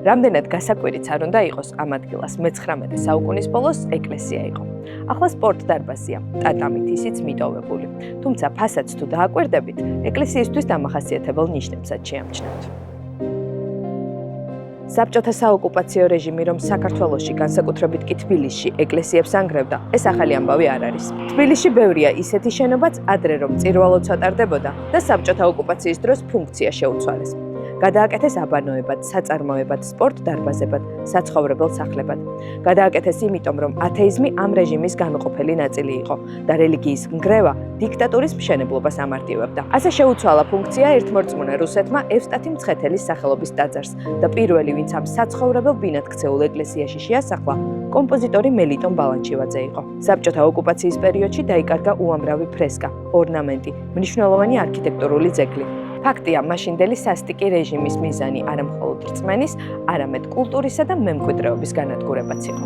რამდენად გასაკვირიც არ უნდა იყოს, ამ ადგილას მე-19 საუკუნის ბოლოს ეკლესია იყო. ახლა სპორტ-დარბაზია, ტატამით ისიც მიტოვებული. თუმცა ფასადს თუ დააკვირდებით, ეკლესიისთვის დამახასიათებელ ნიშნებსაც შეამჩნევთ. საბჭოთა საოკუპაციო რეჟიმი, რომ საქართველოში, განსაკუთრებით კი თბილისში, ეკლესიებს ანგრევდა, ეს ახალი ამბავი არ არის. თბილისში ბევრია ისეთი შენობაც, ადრე რომ წირვა-ლოცვა ტარდებოდა და საბჭოთა ოკუპაციის დროს ფუნქცია შეუცვალეს. გადააკეთეს აბანოებად, საწარმოებად, სპორტ-დარბაზებად, საცხოვრებელ სახლებად. გადააკეთეს იმიტომ, რომ ათეიზმი ამ რეჟიმის განუყოფელი ნაწილი იყო და რელიგიის ნგრევა დიქტატურის მშენებლობას ამარტივებდა. ასე შეუცვალა ფუნქცია ერთმორწმუნე რუსეთმა ევსტათი მცხეთელის სახელობის ტაძარს და პირველი, ვინც ამ საცხოვრებელ ბინად ქცეულ ეკლესიაში შეასახლა, კომპოზიტორი მელიტონ ბალანჩივაძე იყო. საბჭოთა ოკუპაციის პერიოდში დაიკარგა უამრავი ფრესკა, ორნამენტი, მნიშვნელოვანი არქიტექტურული ძეგლი. ფაქტია, მაშინდელი სასტიკი რეჟიმის მიზანი არა მხოლოდ რწმენის, არამედ კულტურისა და მემკვიდრეობის განადგურებაც იყო.